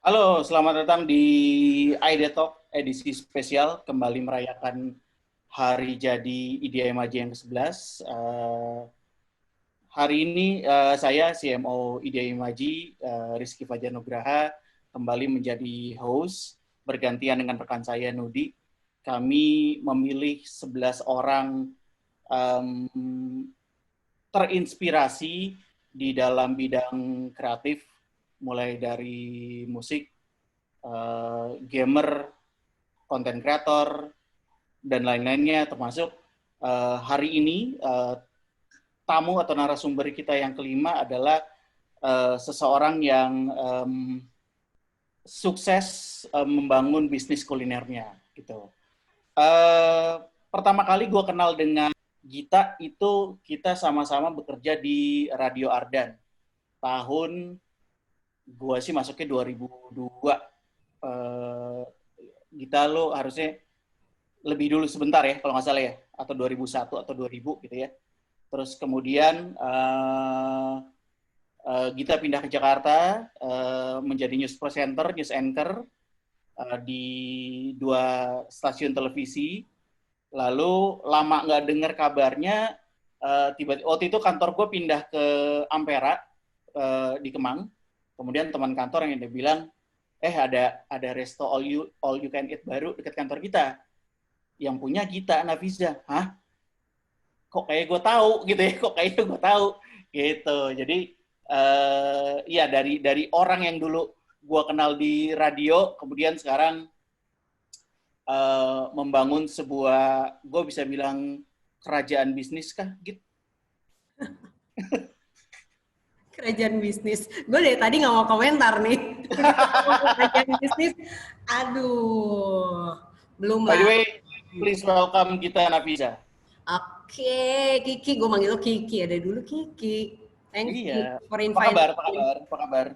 Halo, selamat datang di ID Talk edisi spesial kembali merayakan hari jadi IDIM yang ke-11. Hari ini saya CMO IDIM Rizky Fajar Nugraha kembali menjadi host bergantian dengan rekan saya Nudi. Kami memilih 11 orang terinspirasi di dalam bidang kreatif, mulai dari musik, gamer, konten kreator, dan lain-lainnya, termasuk hari ini tamu atau narasumber kita yang kelima adalah seseorang yang sukses membangun bisnis kulinernya gitu. Pertama kali gue kenal dengan Gita itu kita sama-sama bekerja di Radio Ardan. Tahun gue sih masuknya 2002. Gita lo harusnya lebih dulu sebentar ya kalau nggak salah ya, atau 2001 atau 2000 gitu ya. Terus kemudian Gita pindah ke Jakarta menjadi news presenter, news anchor di 2 stasiun televisi. Lalu lama nggak dengar kabarnya, tiba-tiba waktu itu kantor gue pindah ke Ampera di Kemang. Kemudian teman kantor yang dia bilang, ada resto all you can eat baru dekat kantor kita. Yang punya Gita Nafiza. Hah? Kok kayak gue tahu gitu ya? Kok kayak gue tahu gitu. Jadi ya dari orang yang dulu gue kenal di radio, kemudian sekarang membangun sebuah, gue bisa bilang kerajaan bisnis kah gitu. Kerajaan bisnis. Gue dari tadi nggak mau komentar nih. Kerajaan bisnis, aduh, belum By the lah. way, please welcome Gita Nafiza. Oke, Kiki, gue manggil lo Kiki. Ada dulu Kiki. Thank you Iya. for Apa inviting kabar? Apa me. kabar? Apa kabar?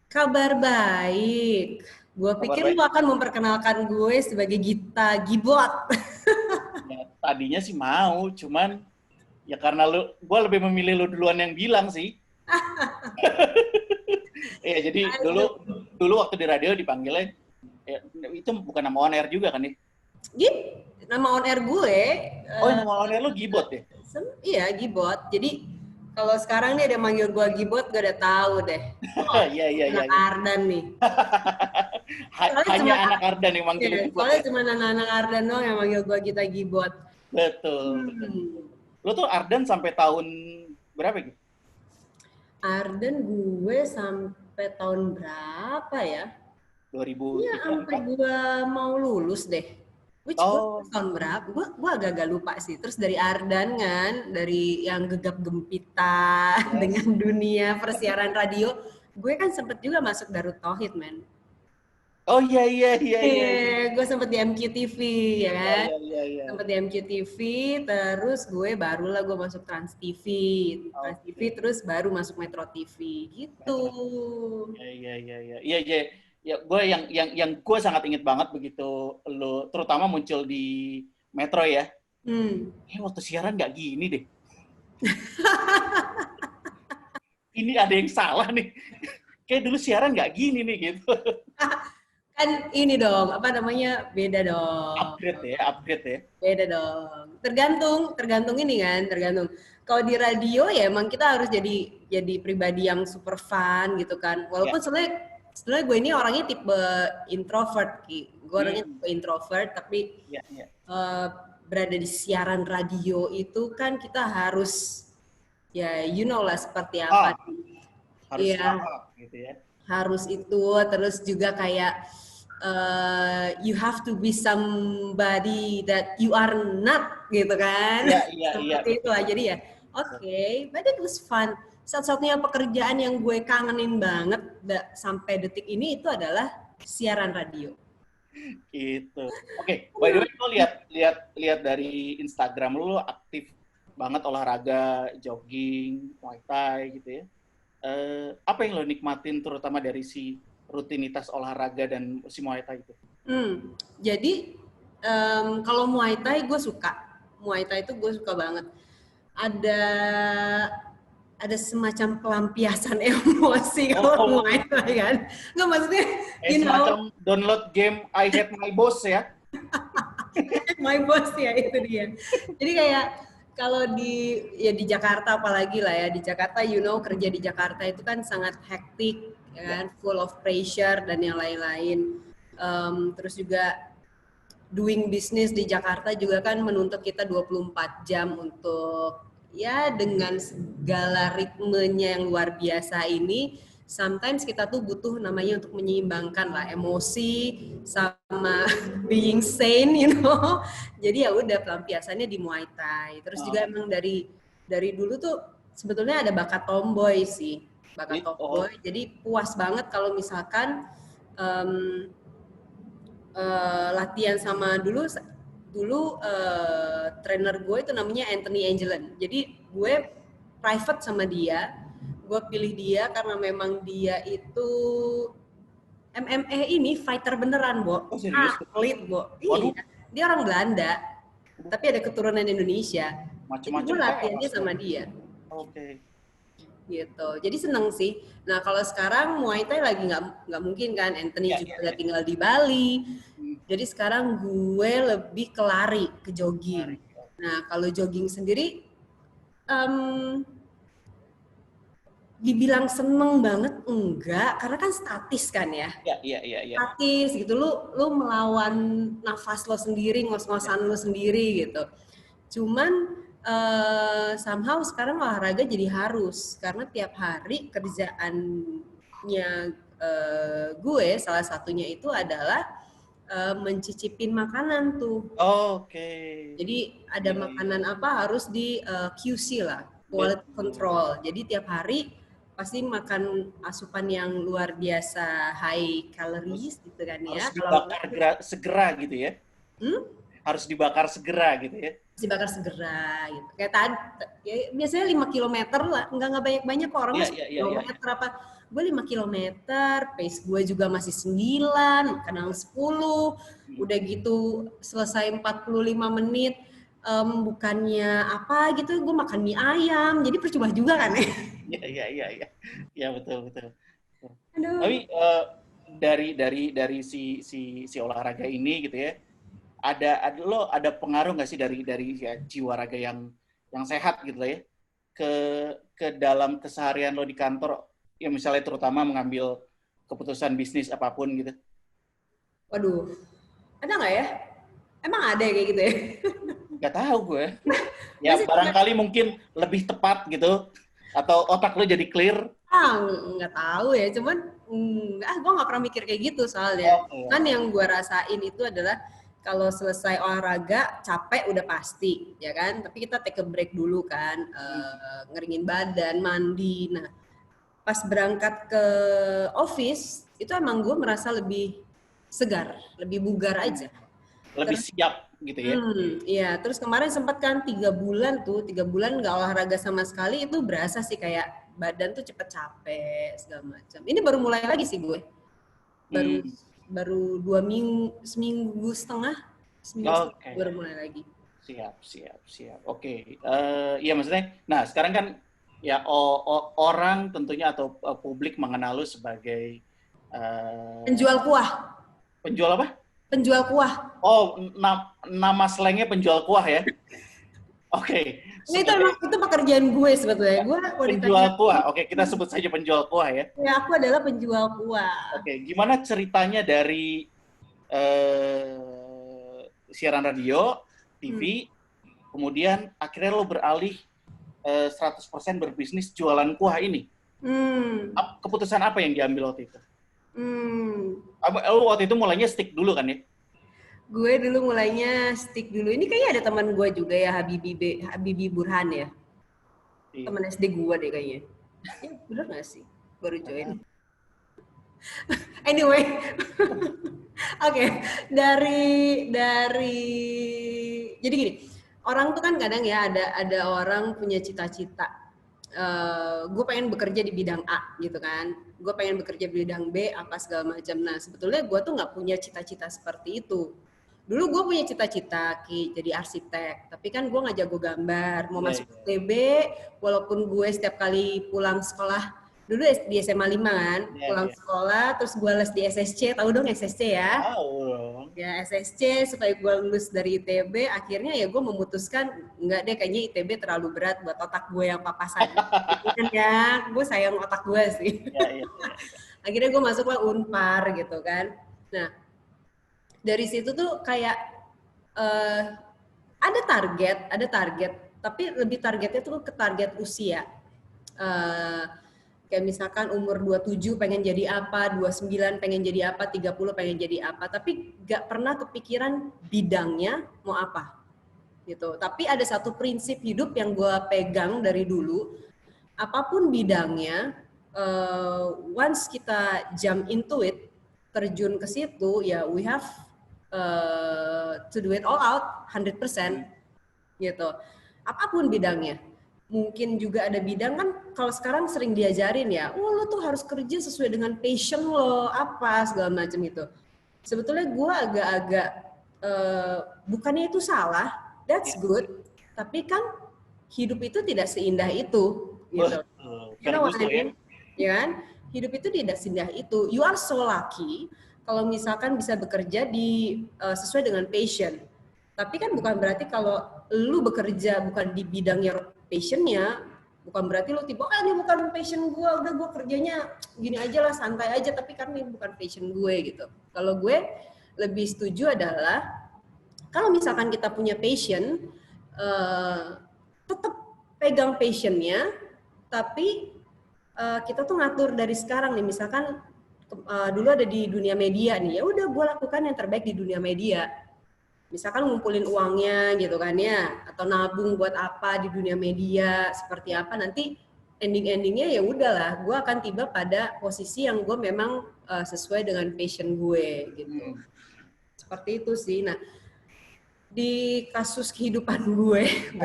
Kabar baik. Gue Kabar pikir baik. lu akan memperkenalkan gue sebagai Gita Gibot. Ya, tadinya sih mau, cuman ya karena gue lebih memilih lu duluan yang bilang sih. Iya, jadi dulu waktu di radio dipanggilnya, ya, itu bukan nama on air juga kan nih? Gib, nama on air gue. Oh, nama on air lu Gibot ya? Iya, Gibot. Jadi kalau sekarang nih ada manggil gue Gibot, gue udah tahu deh. Oh, Iya. anak Ardan nih. Hanya anak Ardan yang manggil lu Gibot Soalnya ya? cuma anak-anak Ardan doang yang manggil gue Gita Gibot. Betul. Lu tuh Ardan sampai tahun berapa gitu? Ardan gue sampai tahun berapa ya? Iya, 2003, sampai 4? gue mau lulus deh. Which gue tahun berapa? Gue agak-agak lupa sih. Terus dari Ardan kan, dari yang gegap gempita dengan dunia persiaran radio, gue kan sempet juga masuk Darut Tauhid, men. Oh iya. Gue sempet di MQTV, ya kan? Iya. Sempet di MQTV, terus gue barulah gue masuk Trans TV. Trans TV terus baru masuk Metro TV, gitu. Iya. Ya, gue yang gue sangat inget banget begitu lo terutama muncul di Metro ya. Waktu siaran nggak gini deh. Ini ada yang salah nih. Kayak dulu siaran nggak gini nih gitu. Kan ini dong, apa namanya, beda dong. Upgrade ya. Beda dong. Tergantung ini kan, tergantung. Kalau di radio ya emang kita harus jadi pribadi yang super fun gitu kan. Walaupun sebenarnya gue ini orangnya tipe introvert, Ki. Gue orangnya tipe introvert, tapi berada di siaran radio itu kan kita harus, ya you know lah seperti apa. Harus gitu ya. Harus itu, terus juga kayak you have to be somebody that you are not, gitu kan. Seperti itu lah. Jadi ya but it was fun. Satu-satunya pekerjaan yang gue kangenin banget sampai detik ini itu adalah siaran radio. Gitu. Oke, by the way, lo lihat dari Instagram lo aktif banget olahraga, jogging, Muay Thai gitu ya. Apa yang lo nikmatin terutama dari si rutinitas olahraga dan si Muay Thai itu? Jadi kalau Muay Thai gue suka. Muay Thai itu gue suka banget. Ada ada semacam pelampiasan emosi kalau Muay Thai kan. Nggak, maksudnya, semacam download game I Hate My Boss ya. My boss ya, itu dia. Jadi kayak kalau di Jakarta apalagi lah ya, di Jakarta kerja di Jakarta itu kan sangat hektik ya kan, full of pressure dan yang lain-lain. Terus juga doing business di Jakarta juga kan menuntut kita 24 jam untuk ya dengan segala ritmenya yang luar biasa ini. Sometimes kita tuh butuh namanya untuk menyeimbangkan lah emosi sama being sane, Jadi ya udah pelampiasannya di Muay Thai. Terus juga emang dari dulu tuh sebetulnya ada bakat tomboy sih, bakat tomboy. Jadi puas banget kalau misalkan latihan sama dulu trainer gue itu namanya Anthony Angelin. Jadi gue private sama dia. Gue pilih dia karena memang dia itu MMA ini fighter beneran, Bo. Atlet, Bo. Iya. Dia orang Belanda, tapi ada keturunan Indonesia. Macam-macam. Gue latihannya sama dia. Oke. Gitu. Jadi seneng sih. Nah kalau sekarang Muay Thai lagi nggak mungkin kan. Anthony juga tinggal di Bali. Jadi sekarang gue lebih ke lari, ke jogging. Nah kalau jogging sendiri, dibilang seneng banget enggak, karena kan statis kan ya. Iya. Statis gitu, lu melawan nafas lo sendiri, ngos-ngosan lo sendiri gitu. Cuman somehow sekarang olahraga jadi harus, karena tiap hari kerjaannya gue salah satunya itu adalah mencicipin makanan tuh. Oke. Jadi ada makanan apa harus di QC lah, quality control. Jadi tiap hari pasti makan asupan yang luar biasa high calories gitu kan ya. Harus dibakar segera gitu ya. Harus dibakar segera gitu ya. Dibakar segera gitu. Kayak tadi ya, biasanya 5 km lah, enggak banyak-banyak kok orang kilometer apa. Gue 5 km, pace gue juga masih 9, kadang 10. Udah gitu selesai 45 menit bukannya apa gitu, gue makan mie ayam. Jadi percuma juga kan ya. Iya. Ya betul. Aduh. Tapi dari si olahraga ini gitu ya, ada pengaruh nggak sih dari ya, jiwa raga yang sehat gitu lah ya ke dalam keseharian lo di kantor, ya misalnya terutama mengambil keputusan bisnis apapun gitu? Waduh, ada nggak ya? Emang ada kayak gitu ya? Nggak tahu gue. Ya barangkali mungkin lebih tepat gitu, atau otak lo jadi clear. Nggak tahu ya, cuman gue nggak pernah mikir kayak gitu soalnya. Kan yang gue rasain itu adalah kalau selesai olahraga capek udah pasti ya kan, tapi kita take a break dulu kan, ngeringin badan, mandi. Nah pas berangkat ke office itu emang gue merasa lebih segar, lebih bugar aja, lebih siap gitu ya. Iya, terus kemarin sempat kan 3 bulan nggak olahraga sama sekali, itu berasa sih kayak badan tuh cepet capek segala macam. Ini baru mulai lagi sih gue, baru 2 minggu, seminggu setengah baru mulai lagi. Siap. Oke. Ya maksudnya, nah sekarang kan ya orang tentunya atau publik mengenal lu sebagai penjual kuah. Penjual apa? Penjual kuah. Oh, nama slangnya penjual kuah ya? Oke. Itu pekerjaan gue sebetulnya. Gue penjual kuah. Oke, kita sebut saja penjual kuah ya. Ya, aku adalah penjual kuah. Oke, gimana ceritanya dari siaran radio, TV, kemudian akhirnya lo beralih 100% berbisnis jualan kuah ini? Keputusan apa yang diambil waktu itu? Lo waktu itu mulainya stick dulu kan ya? Gue dulu mulainya stick dulu. Ini kayaknya ada teman gue juga ya, Habibi Burhan ya. Iya. Teman SD gue deh kayaknya. Ya, bener gak sih? Baru join. Anyway. Oke. Dari jadi gini, orang tuh kan kadang ya ada orang punya cita-cita. Gue pengen bekerja di bidang A gitu kan. Gue pengen bekerja di bidang B apa segala macam. Nah, sebetulnya gue tuh nggak punya cita-cita seperti itu. Dulu gue punya cita-cita Ki jadi arsitek, tapi kan gue nggak jago gambar. Mau Iya, masuk iya. ITB, walaupun gue setiap kali pulang sekolah, dulu di SMA 5 kan, Iya, pulang iya. sekolah, terus gue les di SSC, tahu dong SSC ya? Tahu dong. Ya SSC supaya gue lulus dari ITB, akhirnya ya gue memutuskan, enggak deh kayaknya ITB terlalu berat buat otak gue yang papasan. Gitu kan ya, gue sayang otak gue sih. Iya, iya. Akhirnya gue masuklah Unpar gitu kan. Nah, dari situ tuh kayak eh, ada target, tapi lebih targetnya tuh ke target usia. Eh, kayak misalkan umur 27 pengen jadi apa, 29 pengen jadi apa, 30 pengen jadi apa, tapi gak pernah kepikiran bidangnya mau apa gitu. Tapi ada satu prinsip hidup yang gue pegang dari dulu, apapun bidangnya, once kita jump into it, terjun ke situ, ya we have to do it all out 100% gitu. Apapun bidangnya. Mungkin juga ada bidang kan kalau sekarang sering diajarin ya, lo tuh harus kerja sesuai dengan passion lo, apa segala macam itu. Sebetulnya gue agak-agak bukannya itu salah, that's good, tapi kan hidup itu tidak seindah itu gitu. You know what I mean? Ya kan? Hidup itu tidak seindah itu. You are so lucky kalau misalkan bisa bekerja di sesuai dengan passion. Tapi kan bukan berarti kalau lu bekerja bukan di bidang yang passionnya, bukan berarti lu tiba, ini bukan passion gue, udah gue kerjanya gini aja lah, santai aja, tapi kan ini bukan passion gue gitu. Kalau gue lebih setuju adalah, kalau misalkan kita punya passion, tetap pegang passionnya, tapi kita tuh ngatur dari sekarang nih, misalkan dulu ada di dunia media nih, ya udah gue lakukan yang terbaik di dunia media. Misalkan ngumpulin uangnya gitu kan ya, atau nabung buat apa di dunia media, seperti apa, nanti ending-endingnya ya udahlah, gue akan tiba pada posisi yang gue memang sesuai dengan passion gue gitu. Seperti itu sih. Nah, di kasus kehidupan gue, di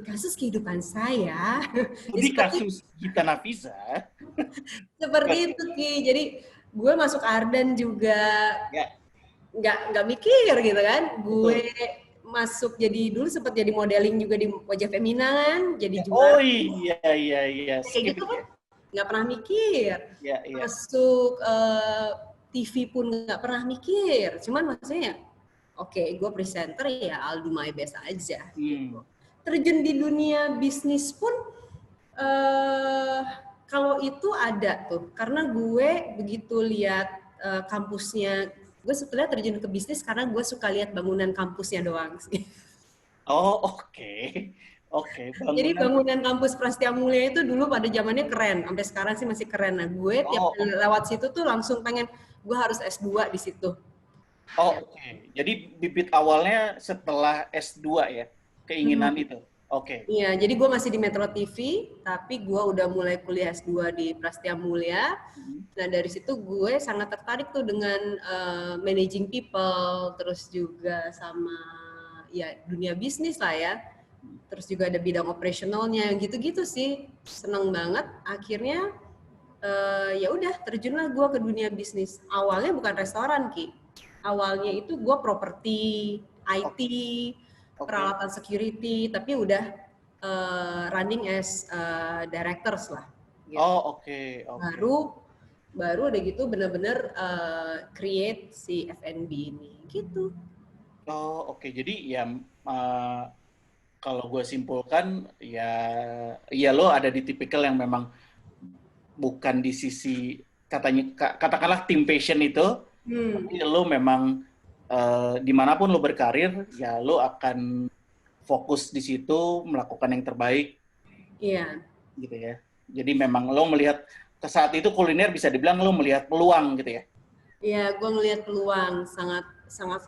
kasus kehidupan saya, Di kasus Gita Nafisa, seperti itu Ki. Jadi gue masuk Ardan juga ya, nggak mikir gitu kan. Gue betul. masuk jadi dulu sempat jadi modeling juga di Wajah Femina kan, jadi Ya, juara. oh iya iya iya, Kayak skip gitu it kan ya. nggak pernah mikir. Ya, iya. Masuk TV pun nggak pernah mikir. Cuman maksudnya, oke, gue presenter ya I'll do my best aja. Gitu. Terjun di dunia bisnis pun kalau itu ada tuh, karena gue begitu lihat kampusnya, gue sebetulnya terjun ke bisnis karena gue suka lihat bangunan kampusnya doang sih. Oh oke, oke, Jadi bangunan. bangunan kampus Prasetya Mulia itu dulu pada zamannya keren, sampai sekarang sih masih keren. Nah gue tiap Oh lewat situ tuh langsung pengen, gue harus S2 di situ. oh oke. Jadi bibit awalnya setelah S2 ya, keinginan itu. Oke. Iya, jadi gue masih di Metro TV, tapi gue udah mulai kuliah S2 di Prasetya Mulia. Nah dari situ gue sangat tertarik tuh dengan managing people, terus juga sama ya dunia bisnis lah ya. Terus juga ada bidang operasionalnya, gitu-gitu sih. Seneng banget. Akhirnya ya udah terjunlah gue ke dunia bisnis. Awalnya bukan restoran Ki, awalnya itu gue properti, IT, peralatan security, tapi udah running as directors lah. Gitu. Oh oke. Baru udah gitu bener-bener create si F&B ini, gitu. Oh oke. Jadi ya kalau gue simpulkan ya lo ada di tipikal yang memang bukan di sisi katakanlah tim passion itu, tapi lo memang dimanapun lo berkarir ya lo akan fokus di situ melakukan yang terbaik. Iya. Gitu ya. Jadi memang lo melihat ke saat itu kuliner bisa dibilang lo melihat peluang gitu ya. Iya, gue ngelihat peluang sangat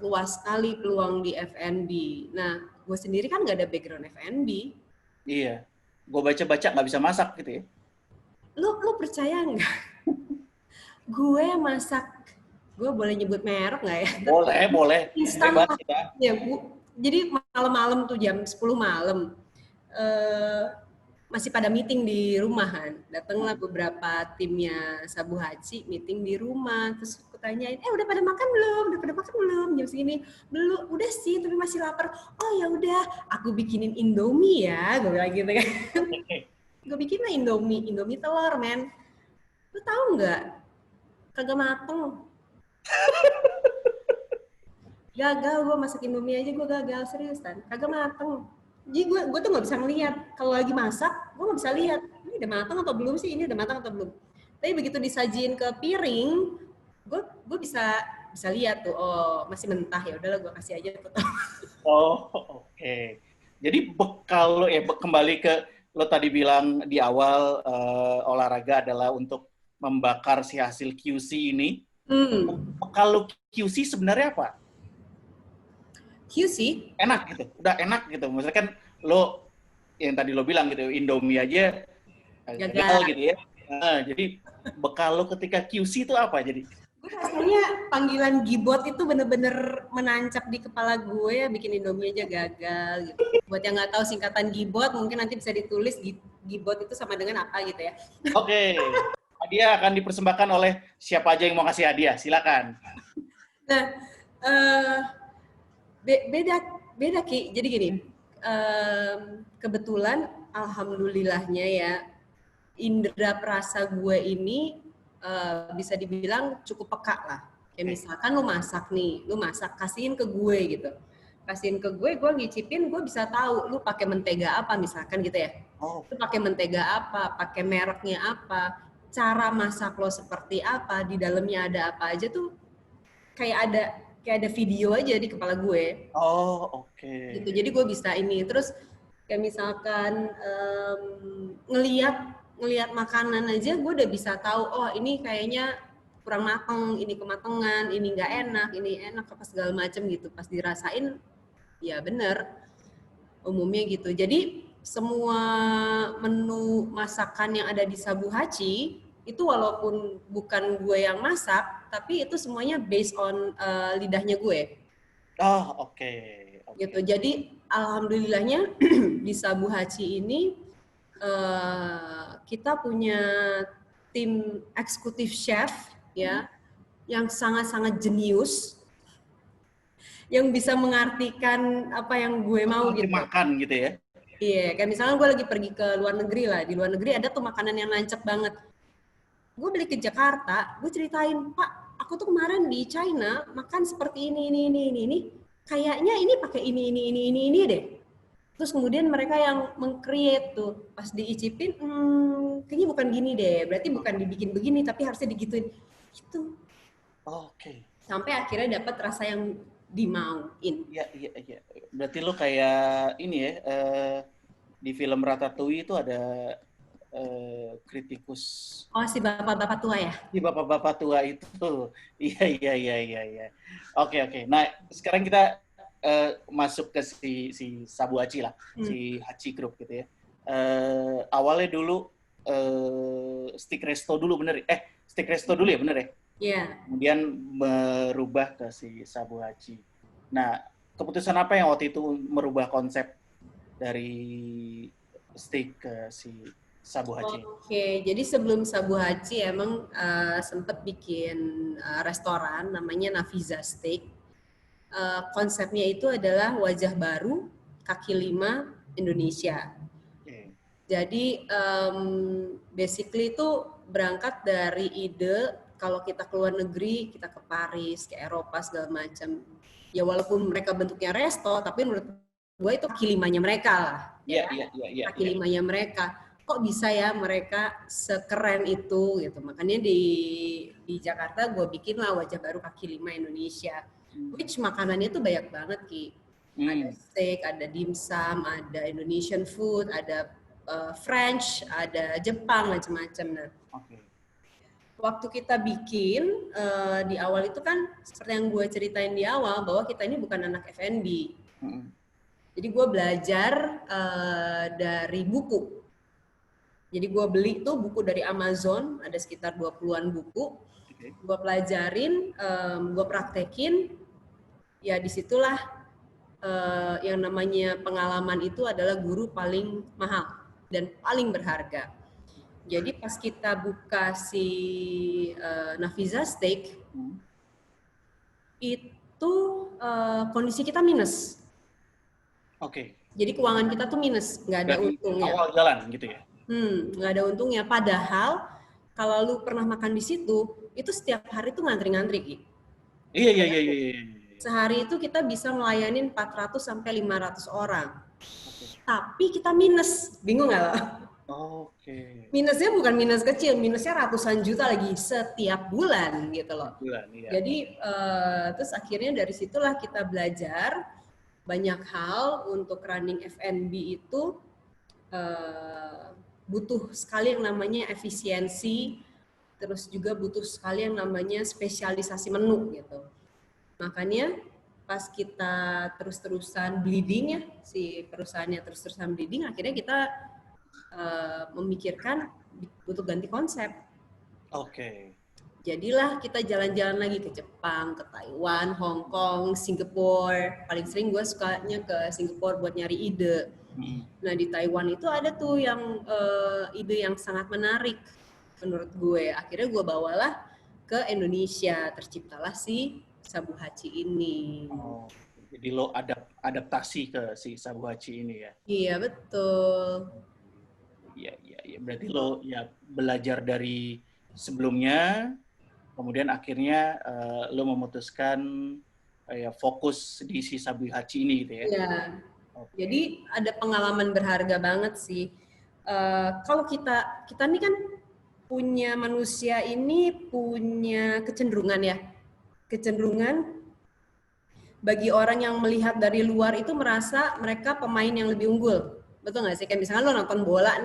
luas sekali peluang di F&B. Nah, gue sendiri kan nggak ada background F&B. Iya. Gue baca-baca nggak bisa masak gitu ya. Lu percaya nggak? Gue masak, gue boleh nyebut merek nggak ya? Boleh. Instan Bebas, ya, Bu. Jadi malam-malam tuh jam 10 malam. masih pada meeting di rumah kan. Datanglah beberapa timnya Sabu Haji meeting di rumah. Terus aku tanyain, udah pada makan belum? Udah pada makan belum? Jam segini. Belum, udah sih tapi masih lapar. Oh ya udah, aku bikinin Indomie ya. Gue bilang gitu kan. Gue bikin lah Indomie telur men. Lu tahu nggak? Kagak mateng. Gagal gue masak Indomie aja, gue gagal serius kan. Kagak mateng. Jadi gue tuh nggak bisa ngelihat kalau lagi masak, gue nggak bisa lihat ini udah matang atau belum sih, ini udah matang atau belum. Tapi begitu disajiin ke piring, gue bisa lihat tuh, oh masih mentah, ya udahlah gue kasih aja tuh. Oh, oke. Jadi bekal lo ya, kembali ke lo tadi bilang di awal olahraga adalah untuk membakar si hasil QC ini. Bekal lo QC sebenarnya apa? QC? Enak gitu, udah enak gitu. Maksudnya kan lo yang tadi lo bilang gitu, Indomie aja gagal gitu ya. Nah, jadi bekal lo ketika QC itu apa jadi? Gue rasanya panggilan gibot itu bener-bener menancap di kepala gue ya, bikin Indomie aja gagal gitu. Buat yang nggak tahu singkatan gibot, mungkin nanti bisa ditulis gibot itu sama dengan apa gitu ya. Oke. Hadiah akan dipersembahkan oleh siapa aja yang mau kasih hadiah, silakan. Nah, beda Ki. Jadi gini, kebetulan alhamdulillahnya ya, indera perasa gue ini bisa dibilang cukup peka lah. Kayak misalkan lu masak kasihin ke gue gitu. Kasihin ke gue ngicipin, gue bisa tahu lu pakai mentega apa misalkan gitu ya. Lu pakai mentega apa, pakai mereknya apa, cara masak lo seperti apa, di dalamnya ada apa aja tuh kayak ada video aja di kepala gue. Oh, oke. Gitu. Jadi gue bisa ini. Terus kayak misalkan ngelihat makanan aja gue udah bisa tahu, oh ini kayaknya kurang mateng, ini kematangan, ini nggak enak, ini enak apa segala macam gitu. Pas dirasain ya bener umumnya gitu. Jadi semua menu masakan yang ada di Sabu Haji itu walaupun bukan gue yang masak, tapi itu semuanya based on lidahnya gue. Oh, oke. Gitu. Jadi alhamdulillahnya di Sabu Haji ini kita punya tim eksekutif chef ya yang sangat-sangat jenius, yang bisa mengartikan apa yang gue mau gitu. Makan gitu ya. Iya, kayak misalnya gue lagi pergi ke luar negeri lah. Di luar negeri ada tuh makanan yang nancep banget. Gue beli ke Jakarta, gue ceritain, Pak, aku tuh kemarin di China makan seperti ini. Kayaknya ini pakai ini deh. Terus kemudian mereka yang meng-create tuh, pas diicipin, kayaknya bukan gini deh. Berarti bukan dibikin begini, tapi harusnya digituin. Gitu. Oke. Sampai akhirnya dapat rasa yang dimauin. Iya. Berarti lo kayak ini ya, di film Ratatouille itu ada kritikus. Oh, si bapak-bapak tua ya? Si bapak-bapak tua itu. Iya. Oke. Nah, sekarang kita masuk ke si Sabu Haji lah, si Haji Group gitu ya. Awalnya dulu Stick Resto dulu bener? Stick Resto dulu ya bener ya? Iya. Kemudian merubah ke si Sabu Haji. Nah, keputusan apa yang waktu itu merubah konsep dari Stick ke si Sabu Haji? Oke, jadi sebelum Sabu Haji emang sempat bikin restoran namanya Nafiza Steak. Konsepnya itu adalah wajah baru kaki lima Indonesia. Jadi basically itu berangkat dari ide kalau kita keluar negeri, kita ke Paris, ke Eropa segala macam. Ya walaupun mereka bentuknya resto, tapi menurut gue itu kaki limanya mereka lah. Iya. Kaki limanya mereka. Kok bisa ya mereka sekeren itu gitu. Makanya di Jakarta gue bikin lah wajah baru kaki lima Indonesia. Which makanannya tuh banyak banget Ki. Ada steak, ada dimsum, ada Indonesian food, ada French, ada Jepang, macam-macam. Nah, waktu kita bikin di awal itu kan seperti yang gue ceritain di awal bahwa kita ini bukan anak F&B. Jadi gue belajar dari buku. Jadi gue beli tuh buku dari Amazon, ada sekitar 20-an buku. Gue pelajarin, gue praktekin, ya disitulah yang namanya pengalaman itu adalah guru paling mahal. dan paling berharga. Jadi pas kita buka si Nafiza Steak, itu kondisi kita minus. Oke. Jadi keuangan kita tuh minus, nggak ada Dari untungnya. awal jalan gitu ya? Nggak ada untungnya. Padahal kalau lu pernah makan di situ, itu setiap hari tuh ngantri-ngantri, Ki. Iya, iya, iya, iya, iya. Sehari itu kita bisa melayani 400 sampai 500 orang. Oke. Tapi kita minus. Bingung nggak lo? Oke. Minusnya bukan minus kecil, minusnya ratusan juta lagi setiap bulan gitu loh. Bulan, iya. Jadi terus akhirnya dari situlah kita belajar banyak hal untuk running F&B itu butuh sekali yang namanya efisiensi, terus juga butuh sekali yang namanya spesialisasi menu gitu. Makanya pas kita terus-terusan bleeding ya, si perusahaannya terus-terusan bleeding, akhirnya kita memikirkan butuh ganti konsep. Oke. Jadilah kita jalan-jalan lagi ke Jepang, ke Taiwan, Hong Kong, Singapura. Paling sering gue sukanya ke Singapura buat nyari ide. Nah di Taiwan itu ada tuh yang ide yang sangat menarik menurut gue. Akhirnya gue bawalah ke Indonesia, terciptalah si Sabu Hachi ini. Oh, jadi lo adaptasi ke si Sabu Hachi ini ya? Iya betul. Iya, iya, iya. Berarti lo ya belajar dari sebelumnya, kemudian akhirnya lo memutuskan ya fokus di si Sabu Hachi ini gitu ya? Iya. Okay. Jadi ada pengalaman berharga banget sih. Kalau kita ini kan punya manusia ini punya kecenderungan bagi orang yang melihat dari luar itu merasa mereka pemain yang lebih unggul. Betul nggak sih? Kayak misalnya lo nonton bola,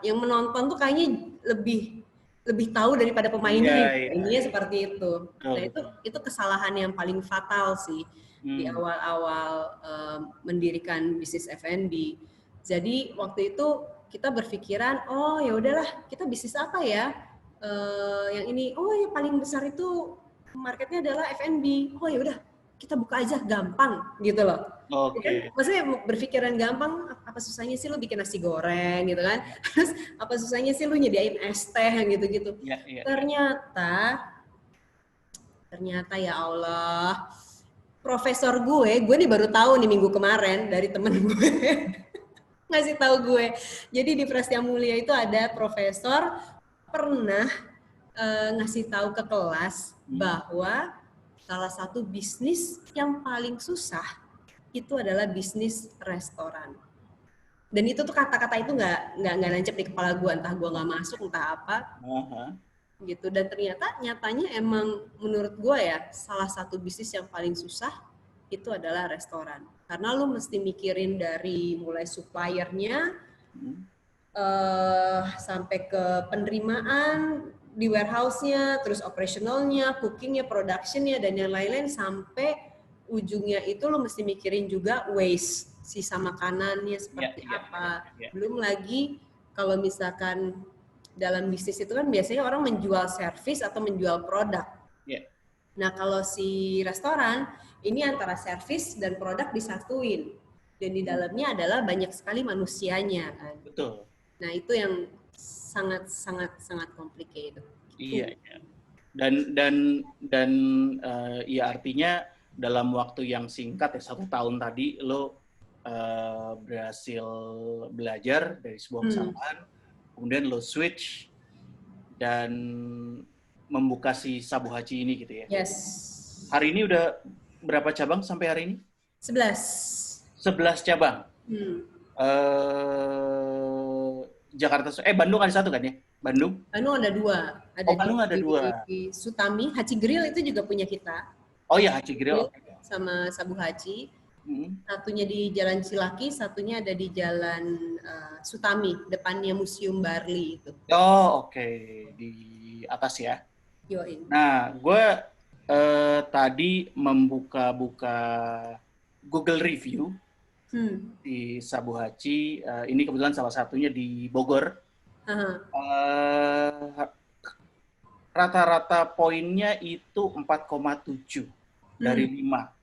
yang menonton tuh kayaknya lebih tahu daripada pemainnya. Ininya seperti itu. Nah itu kesalahan yang paling fatal sih di awal-awal mendirikan bisnis F&B. Jadi waktu itu kita berpikiran, oh ya udahlah, kita bisnis apa ya? Yang ini, oh yang paling besar itu marketnya adalah F&B. Oh ya udah, kita buka aja, gampang gitu loh. Oke. Maksudnya berpikiran gampang, apa susahnya sih lu bikin nasi goreng gitu kan? Terus apa susahnya sih lu nyediain es teh gitu-gitu. Ternyata ya Allah, profesor gue nih baru tahu nih minggu kemarin dari temen gue ngasih tahu gue. Jadi di Prestia Mulia itu ada profesor pernah ngasih tahu ke kelas bahwa salah satu bisnis yang paling susah itu adalah bisnis restoran. Dan itu tuh kata-kata itu nggak nancep di kepala gue, entah gue nggak masuk, entah apa. Gitu. Dan ternyata nyatanya emang menurut gue ya salah satu bisnis yang paling susah itu adalah restoran. Karena lu mesti mikirin dari mulai suppliernya sampai ke penerimaan di warehouse-nya, terus operationalnya, cookingnya, productionnya, dan yang lain-lain sampai ujungnya itu lo mesti mikirin juga waste, sisa makanannya seperti apa. Belum lagi kalau misalkan dalam bisnis itu kan biasanya orang menjual service atau menjual produk. Nah kalau si restoran, ini antara service dan produk disatuin. Dan di dalamnya adalah banyak sekali manusianya kan. Betul. Nah itu yang sangat complicated. Iya. Dan ya artinya dalam waktu yang singkat ya 1 tahun tadi lo berhasil belajar dari sebuah kesalahan, kemudian lo switch dan membuka si Sabu Hachi ini gitu ya. Yes. Hari ini udah berapa cabang sampai hari ini? 11 cabang. Bandung ada 1 kan ya? Bandung ada 2. Bandung ada 2. Di Sutami, Hachi Grill itu juga punya kita. Oh ya, Hachi Grill. Sama Sabu Hachi. Satunya di Jalan Cilaki, satunya ada di Jalan Sutami, depannya Museum Barli itu. Oh, oke. Di atas ya. Yoin. Nah, gue tadi membuka-buka Google review di Sabu Hachi. Ini kebetulan salah satunya di Bogor. Rata-rata poinnya itu 4,7 dari 5.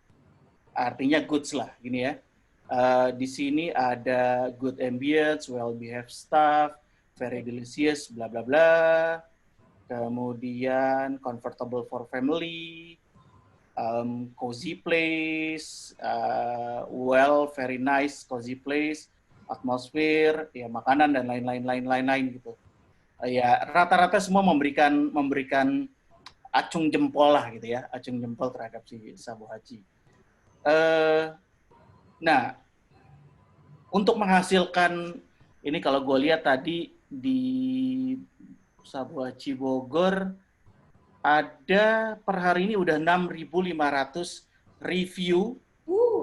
Artinya goods lah, gini ya. Di sini ada good ambience, well-behaved staff, very delicious, bla bla bla. Kemudian comfortable for family, cozy place, very nice, cozy place, atmosphere, ya makanan dan lain-lain gitu. Ya rata-rata semua memberikan acung jempol lah gitu ya, acung jempol terhadap si Sabu Haji. Nah, untuk menghasilkan ini kalau gue lihat tadi di Sabu Haji Bogor ada per hari ini udah 6.500 review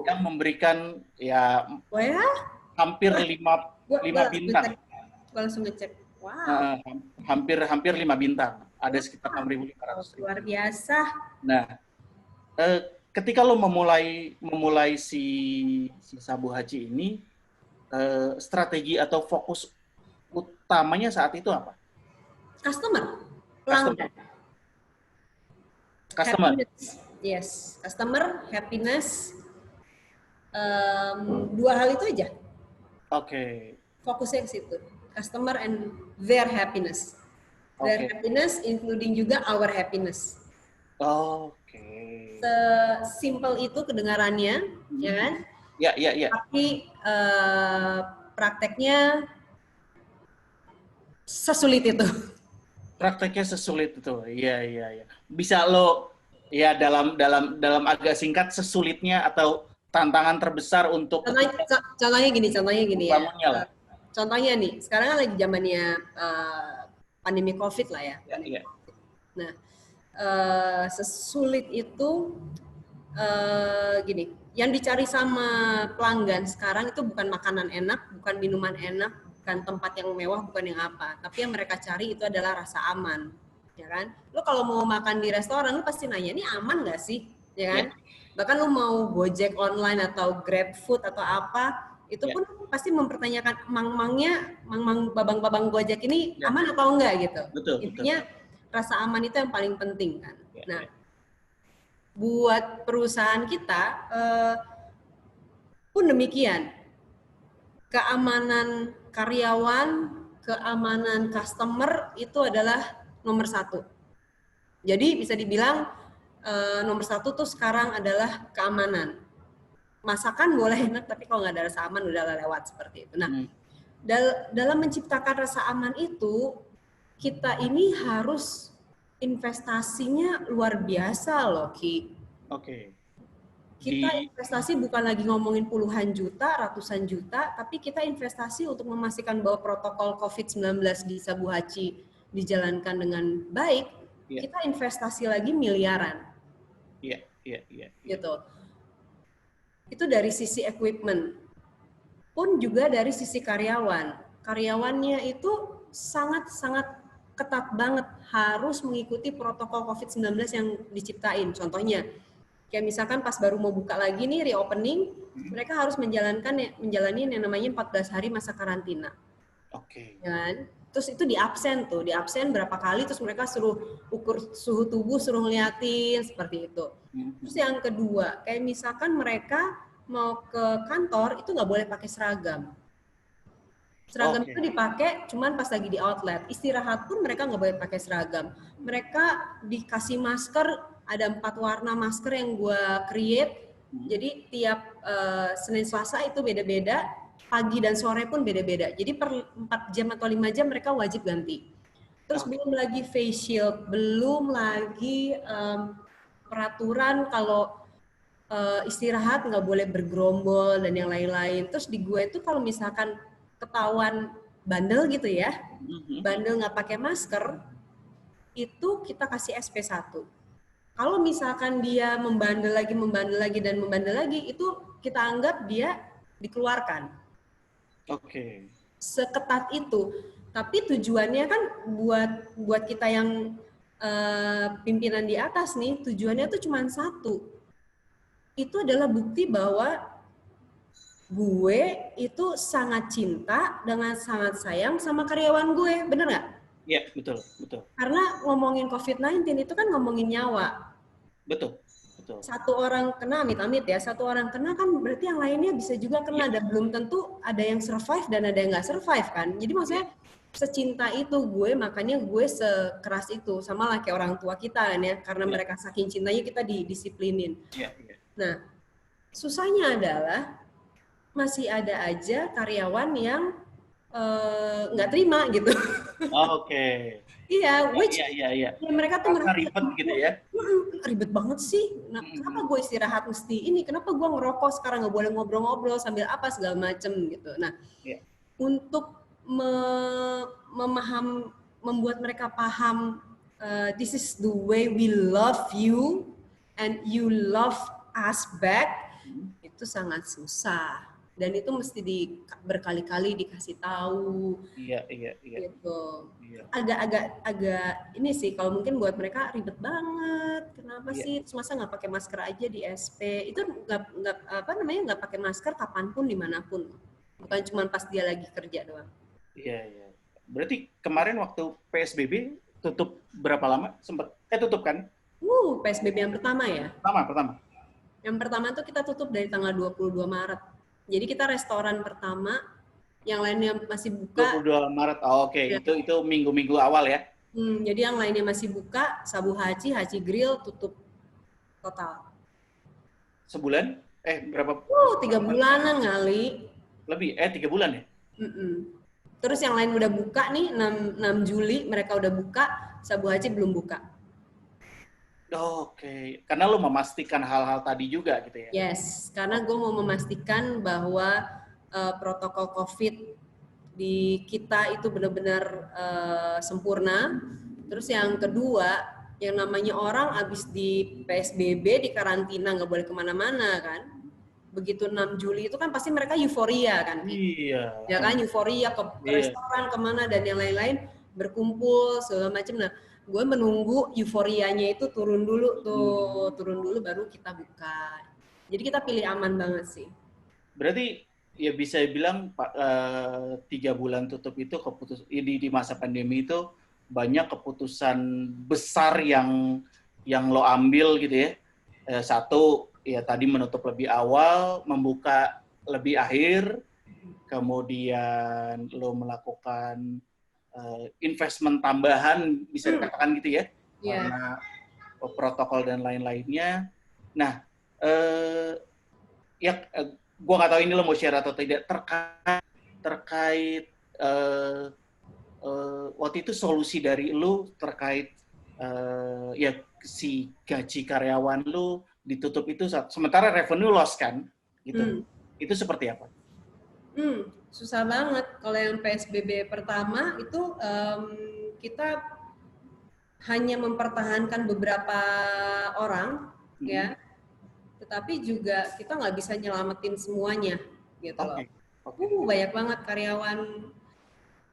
yang memberikan ya hampir 5 bintang. Gue langsung ngecek. Wow. Hampir 5 bintang. Ada sekitar 6.500. Luar biasa. Nah, ketika lo memulai si Sabu Haji ini, strategi atau fokus utamanya saat itu apa? Customer, pelanggan. Customer. Yes, customer, happiness. Dua hal itu aja. Oke. Fokusnya ke situ. Customer and their happiness. Their happiness including juga our happiness. Oke. Sesimpel itu kedengarannya, ya kan? Ya. Tapi prakteknya sesulit itu. Prakteknya sesulit itu, iya. Bisa lo ya dalam agak singkat sesulitnya atau tantangan terbesar untuk contohnya gini ya. Lah. Contohnya nih, sekarang kan lagi zamannya pandemi COVID lah ya. Iya. Nah, sesulit itu gini, yang dicari sama pelanggan sekarang itu bukan makanan enak, bukan minuman enak, bukan tempat yang mewah, bukan yang apa. Tapi yang mereka cari itu adalah rasa aman, ya kan? Lo kalau mau makan di restoran, lo pasti nanya, ini aman nggak sih, ya kan? Bahkan lo mau Gojek online atau GrabFood atau apa, itu pun pasti mempertanyakan mang babang Gojek ini aman atau enggak gitu. Intinya rasa aman itu yang paling penting kan. Nah, buat perusahaan kita pun demikian. Keamanan karyawan, keamanan customer itu adalah nomor 1. Jadi bisa dibilang nomor 1 tuh sekarang adalah keamanan. Masakan boleh enak, tapi kalau nggak ada rasa aman udah lewat seperti itu. Nah, dalam menciptakan rasa aman itu, kita ini harus investasinya luar biasa loh, Ki. Oke. Kita investasi bukan lagi ngomongin puluhan juta, ratusan juta, tapi kita investasi untuk memastikan bahwa protokol COVID-19 di Sabu Haji dijalankan dengan baik. Kita investasi lagi miliaran. Iya. Gitu. Itu dari sisi equipment. Pun juga dari sisi karyawan. Karyawannya itu sangat-sangat ketat banget, harus mengikuti protokol COVID-19 yang diciptain. Contohnya, kayak misalkan pas baru mau buka lagi nih, reopening, mereka harus menjalani yang namanya 14 hari masa karantina. Oke. Dan terus itu di absen berapa kali, terus mereka suruh ukur suhu tubuh, suruh ngeliatin, seperti itu. Terus yang kedua, kayak misalkan mereka mau ke kantor, itu nggak boleh pakai seragam. Seragam itu dipakai cuman pas lagi di outlet. Istirahat pun mereka nggak boleh pakai seragam. Mereka dikasih masker, ada 4 warna masker yang gue create. Jadi tiap Senin Selasa itu beda-beda, pagi dan sore pun beda-beda. Jadi per 4 jam atau 5 jam mereka wajib ganti. Terus belum lagi face shield, belum lagi peraturan kalau istirahat nggak boleh bergerombol dan yang lain-lain. Terus di gue itu kalau misalkan ketahuan bandel gitu ya, bandel nggak pakai masker, itu kita kasih SP1. Kalau misalkan dia membandel lagi, itu kita anggap dia dikeluarkan. Oke. Seketat itu. Tapi tujuannya kan buat kita yang pimpinan di atas nih, tujuannya tuh cuma satu. Itu adalah bukti bahwa gue itu sangat cinta dengan sangat sayang sama karyawan gue, bener nggak? Iya, betul. Karena ngomongin COVID-19 itu kan ngomongin nyawa. Betul. betul. Satu orang kena, amit-amit ya, satu orang kena kan berarti yang lainnya bisa juga kena, dan belum tentu ada yang survive dan ada yang nggak survive kan. Jadi maksudnya secinta itu gue, makanya gue sekeras itu, sama lah kayak orang tua kita kan ya, karena mereka saking cintanya kita didisiplinin. Nah, susahnya adalah masih ada aja karyawan yang nggak terima gitu. Oke. Iya, which Iya. ya mereka tuh merasa ribet gitu ya. Ribet banget sih. Nah, kenapa gue istirahat mesti ini? Kenapa gue ngerokok sekarang nggak boleh ngobrol-ngobrol sambil apa segala macem gitu. Nah, untuk membuat mereka paham this is the way we love you and you love us back, itu sangat susah. Dan itu mesti berkali-kali dikasih tahu. Iya. Gitu. Agak ini sih, kalau mungkin buat mereka ribet banget. Kenapa sih? Masa nggak pakai masker aja di SP? Itu nggak pakai masker kapanpun dimanapun. Bukan cuma pas dia lagi kerja doang. Iya. Berarti kemarin waktu PSBB tutup berapa lama? Sempat tutup kan? PSBB yang pertama ya? Pertama. Yang pertama tuh kita tutup dari tanggal 22 Maret. Jadi kita restoran pertama, yang lainnya masih buka. 22 Maret, oke. Ya. Itu minggu-minggu awal ya? Jadi yang lainnya masih buka, Sabu Haji Grill tutup total. Sebulan? Berapa? 3 bulanan kali. Lebih? 3 bulan ya? Terus yang lain udah buka nih, 6 Juli mereka udah buka, Sabu Haji belum buka. Oke, karena lo memastikan hal-hal tadi juga gitu ya? Yes, karena gue mau memastikan bahwa protokol COVID di kita itu benar-benar sempurna. Terus yang kedua, yang namanya orang abis di PSBB, di karantina, nggak boleh kemana-mana kan. Begitu 6 Juli itu kan pasti mereka euforia kan. Iya. Ya kan, euforia ke restoran, kemana, dan yang lain-lain, berkumpul, segala macam. Nah, gue menunggu euforianya itu turun dulu baru kita buka. Jadi kita pilih aman banget sih. Berarti ya bisa bilang 3 bulan tutup itu di masa pandemi itu banyak keputusan besar yang lo ambil gitu ya. Satu ya tadi menutup lebih awal, membuka lebih akhir, kemudian lo melakukan investment tambahan bisa dikatakan gitu ya, karena protokol dan lain-lainnya. Nah, gue nggak tahu ini lo mau share atau tidak terkait waktu itu solusi dari lo terkait si gaji karyawan lo ditutup itu sementara revenue loss kan, gitu. Itu seperti apa? Susah banget. Kalau yang PSBB pertama itu kita hanya mempertahankan beberapa orang, ya. Tetapi juga kita nggak bisa nyelamatin semuanya, gitu loh. Banyak banget karyawan.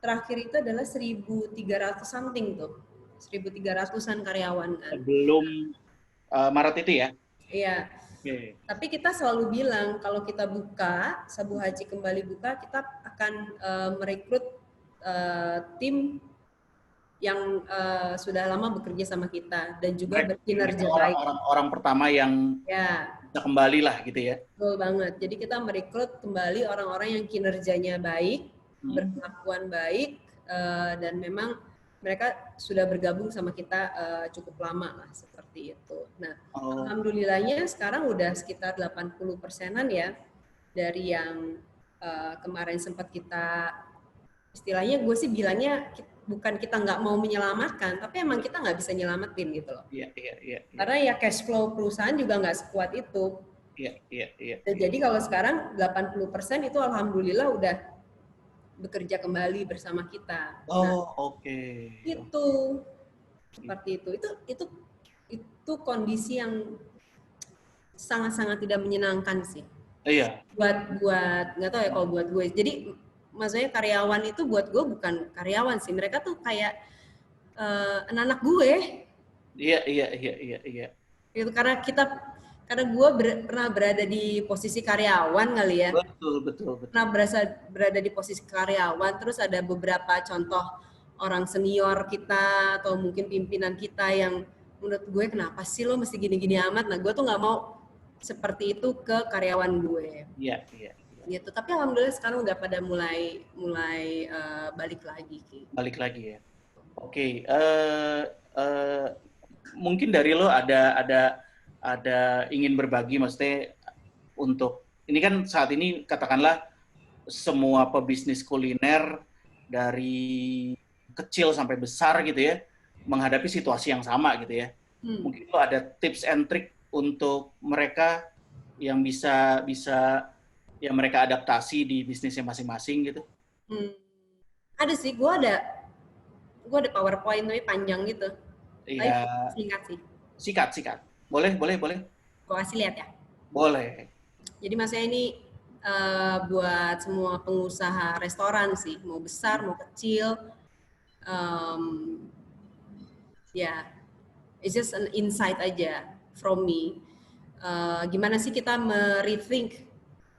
Terakhir itu adalah 1.300 something tuh. 1.300-an karyawan kan. Belum Maret itu ya? Iya. Tapi kita selalu bilang kalau kita buka, Sabu Haji kembali buka, kita akan merekrut tim yang sudah lama bekerja sama kita dan juga berkinerja baik. Orang pertama yang bisa kembali lah gitu ya. Betul banget. Jadi kita merekrut kembali orang-orang yang kinerjanya baik, berkelakuan baik, dan memang mereka sudah bergabung sama kita cukup lama lah, seperti itu. Nah, alhamdulillahnya sekarang udah sekitar 80%-an ya, dari yang kemarin sempat kita, istilahnya gue sih bilangnya bukan kita nggak mau menyelamatkan, tapi emang kita nggak bisa nyelamatin gitu loh. Iya. Karena ya cash flow perusahaan juga nggak sekuat itu. Iya. Jadi kalau sekarang 80% itu alhamdulillah udah bekerja kembali bersama kita. Oke. Itu seperti itu. Itu kondisi yang sangat-sangat tidak menyenangkan sih. Iya. Buat nggak tahu ya kalau buat gue. Jadi maksudnya karyawan itu buat gue bukan karyawan sih. Mereka tuh kayak anak-anak gue. Iya. Itu karena gue pernah berada di posisi karyawan kali ya. Betul. Pernah berada di posisi karyawan, terus ada beberapa contoh orang senior kita atau mungkin pimpinan kita yang menurut gue kenapa sih lo mesti gini-gini amat. Nah gue tuh nggak mau seperti itu ke karyawan gue. Iya, iya. Gitu. Tapi alhamdulillah sekarang udah pada mulai balik lagi. Balik lagi ya. Oke, mungkin dari lo ada ingin berbagi, maksudnya untuk ini kan saat ini katakanlah semua pebisnis kuliner dari kecil sampai besar gitu ya menghadapi situasi yang sama gitu ya. Mungkin lo ada tips and trick untuk mereka yang bisa yang mereka adaptasi di bisnisnya masing-masing gitu. Ada sih, gue ada PowerPoint tapi panjang gitu. Iya. Singkat sih. Sikat. Boleh. Gue kasih lihat ya. Boleh. Jadi maksudnya ini buat semua pengusaha restoran sih, mau besar mau kecil. Ya, it's just an insight aja from me. Gimana sih kita merethink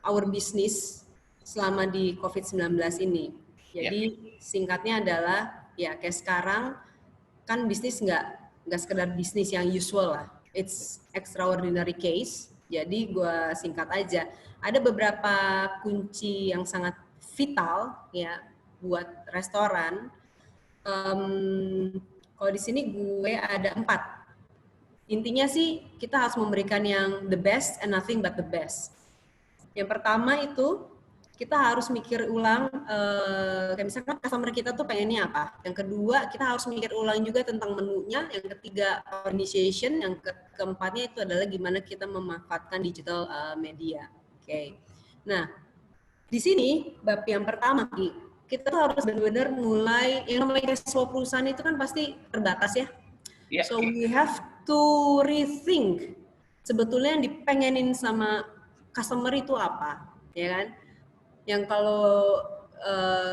our business selama di COVID-19 ini. Jadi singkatnya adalah ya kayak sekarang kan bisnis nggak sekedar bisnis yang usual lah. It's extraordinary case. Jadi gue singkat aja. Ada beberapa kunci yang sangat vital ya buat restoran. Kalau di sini gue ada 4. Intinya sih kita harus memberikan yang the best and nothing but the best. Yang pertama itu kita harus mikir ulang, kayak misalkan customer kita tuh pengennya apa. Yang kedua kita harus mikir ulang juga tentang menunya. Yang ketiga organization. Yang keempatnya itu adalah gimana kita memanfaatkan digital media. Oke. Nah di sini bab yang pertama kita tuh harus benar-benar mulai yang namanya cash flow perusahaan itu kan pasti terbatas ya. So we have to rethink sebetulnya yang dipengenin sama customer itu apa, ya kan? Yang kalau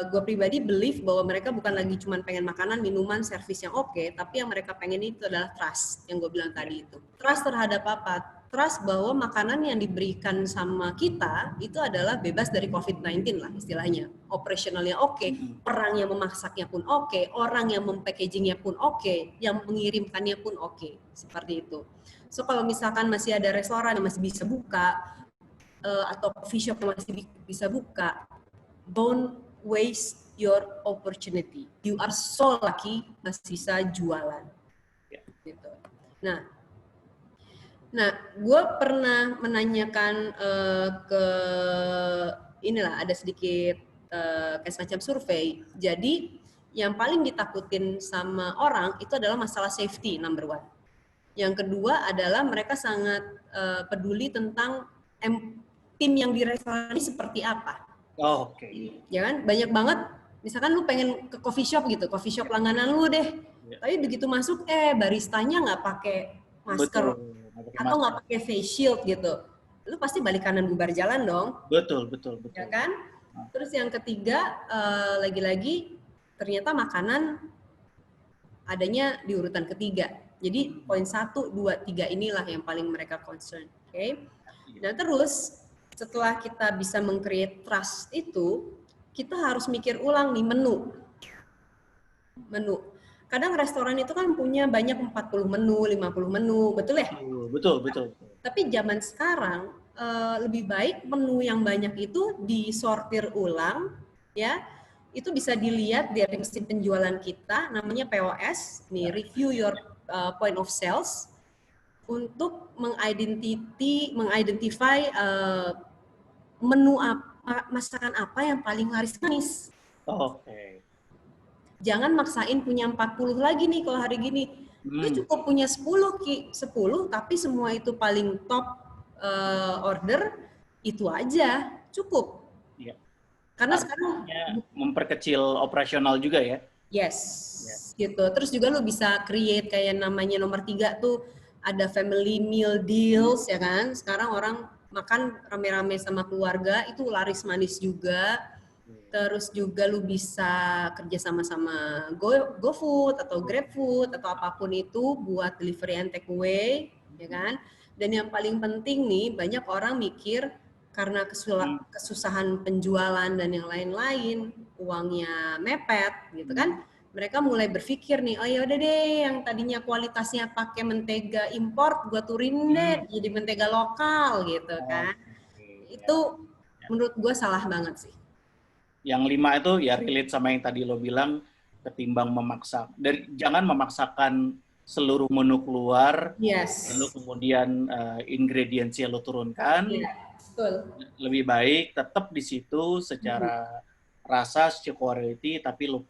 gue pribadi believe bahwa mereka bukan lagi cuma pengen makanan, minuman, servis yang oke, tapi yang mereka pengen itu adalah trust, yang gue bilang tadi itu. Trust terhadap apa? Trust bahwa makanan yang diberikan sama kita itu adalah bebas dari COVID-19 lah istilahnya. Operationalnya oke, orang yang memasaknya pun oke, orang yang mempackagingnya pun oke, yang mengirimkannya pun oke, seperti itu. So kalau misalkan masih ada restoran yang masih bisa buka, atau coffee shop yang masih bisa buka, don't waste your opportunity. You are so lucky masih bisa jualan. Gitu. Nah, gue pernah menanyakan ke inilah ada sedikit kayak semacam survei. Jadi yang paling ditakutin sama orang itu adalah masalah safety number 1. Yang kedua adalah mereka sangat peduli tentang tim yang di restoran ini seperti apa. Oke. Ya kan? Banyak banget, misalkan lu pengen ke coffee shop gitu, coffee shop langganan lu deh. Tapi begitu masuk, baristanya nggak pakai masker. Betul. Atau nggak pakai face shield gitu. Lu pasti balik kanan bubar jalan dong. Betul. Ya kan? Terus yang ketiga, lagi-lagi ternyata makanan adanya di urutan ketiga. Jadi poin 1, 2, 3 inilah yang paling mereka concern. Oke? Nah terus setelah kita bisa meng-create trust itu, kita harus mikir ulang nih menu. Kadang restoran itu kan punya banyak 40 menu, 50 menu, betul ya? Betul. Tapi zaman sekarang lebih baik menu yang banyak itu disortir ulang, ya. Itu bisa dilihat dari mesin penjualan kita, namanya POS, nih review your point of sales, untuk mengidentify menu apa, masakan apa yang paling laris manis. Oke. Jangan maksain punya 40 lagi nih kalau hari gini. Lu cukup punya 10 tapi semua itu paling top order, itu aja cukup. Iya. Karena artinya sekarang memperkecil operasional juga ya. Yes. Gitu. Terus juga lu bisa create kayak namanya nomor 3 tuh ada family meal deals ya kan. Sekarang orang makan rame-rame sama keluarga itu laris manis juga. Terus juga lu bisa kerja sama-sama GoFood atau GrabFood atau apapun itu buat delivery and take away, ya kan? Dan yang paling penting nih, banyak orang mikir karena kesusahan penjualan dan yang lain-lain, uangnya mepet gitu kan. mereka mulai berpikir nih, oh ya udah deh, yang tadinya kualitasnya pakai mentega import, gue turunin deh jadi mentega lokal gitu kan. Itu menurut gue salah banget sih. Yang 5 itu ya relate sama yang tadi lo bilang, ketimbang memaksa. Jangan memaksakan seluruh menu keluar, Yes. lalu kemudian ingredientsnya lo turunkan. Iya, betul. Lebih baik tetap di situ secara rasa, secara quality, tapi lo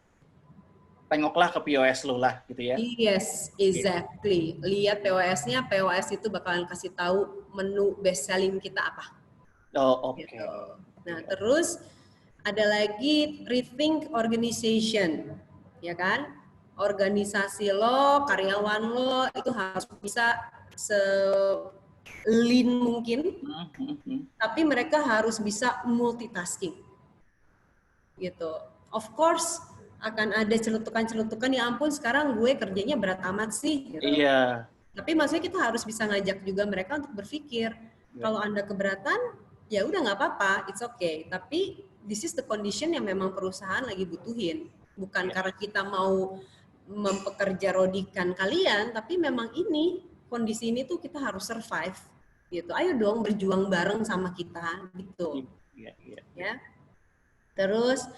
tengoklah ke POS lo lah gitu ya. Yes, exactly. Lihat POS-nya, POS itu bakalan kasih tahu menu best selling kita apa. Oh, oke. Gitu. Nah, terus ada lagi rethink organization, ya kan? Organisasi lo, karyawan lo itu harus bisa se lean mungkin, tapi mereka harus bisa multitasking. Gitu. Of course akan ada celutukan-celutukan, ya ampun sekarang gue kerjanya berat amat sih. Gitu. Iya. Tapi maksudnya kita harus bisa ngajak juga mereka untuk berpikir, kalau Anda keberatan, ya udah nggak apa-apa, it's okay. Tapi this is the condition yang memang perusahaan lagi butuhin. Bukan karena kita mau mempekerja rodikan kalian, tapi memang ini, kondisi ini tuh kita harus survive. Gitu. Ayo dong berjuang bareng sama kita, gitu. Ya. Terus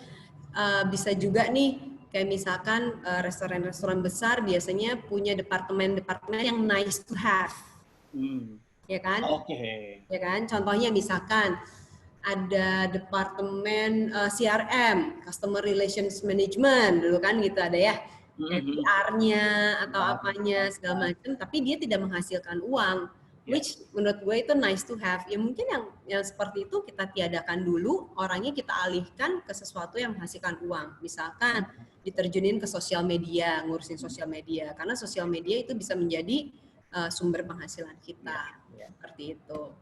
bisa juga nih, kayak misalkan restoran-restoran besar biasanya punya departemen-departemen yang nice to have, ya kan? Ya kan? Contohnya misalkan ada departemen CRM, Customer Relations Management, dulu kan gitu ada ya, PR-nya atau apanya segala macam, tapi dia tidak menghasilkan uang. Which menurut gue itu nice to have. Ya mungkin yang seperti itu kita tiadakan dulu, orangnya kita alihkan ke sesuatu yang menghasilkan uang. Misalkan diterjunin ke sosial media, ngurusin sosial media. Karena sosial media itu bisa menjadi sumber penghasilan kita. Seperti itu.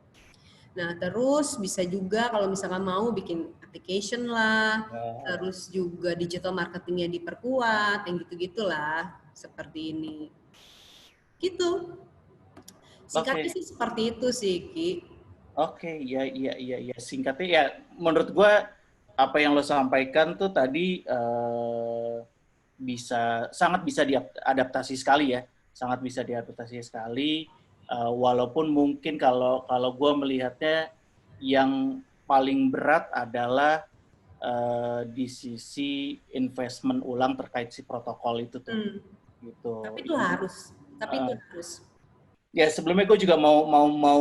Nah, terus bisa juga kalau misalkan mau bikin application lah, terus juga digital marketingnya diperkuat, yang gitu-gitulah. Seperti ini. Gitu. Singkatnya sih seperti itu sih, Ki. Oke, ya. Singkatnya ya, menurut gue apa yang lo sampaikan tuh tadi sangat bisa diadaptasi sekali ya, sangat bisa diadaptasi sekali. Walaupun mungkin kalau gue melihatnya yang paling berat adalah di sisi investment ulang terkait si protokol itu tuh. Gitu. Tapi itu harus. Ya, sebelumnya gue juga mau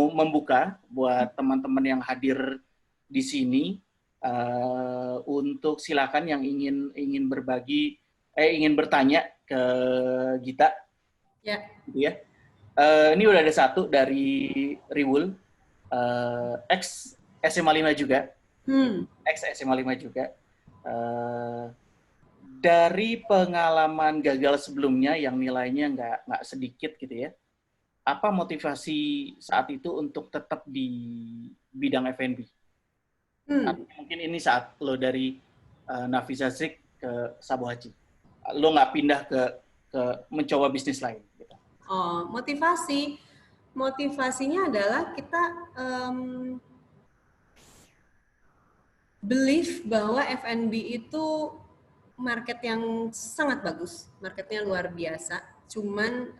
membuka buat teman-teman yang hadir di sini untuk silakan yang ingin berbagi, ingin bertanya ke Gita. Ya. Gitu ya. Ini udah ada satu dari Riwul, ex SMA 5 juga. Ex SMA 5 juga. Dari pengalaman gagal sebelumnya yang nilainya nggak sedikit gitu ya. Apa motivasi saat itu untuk tetap di bidang F&B? Mungkin ini saat lo dari Nafisa Zik ke Sabo Haji. Lo nggak pindah ke mencoba bisnis lain. Gitu. Oh, motivasinya adalah kita believe bahwa F&B itu market yang sangat bagus, marketnya luar biasa. Cuman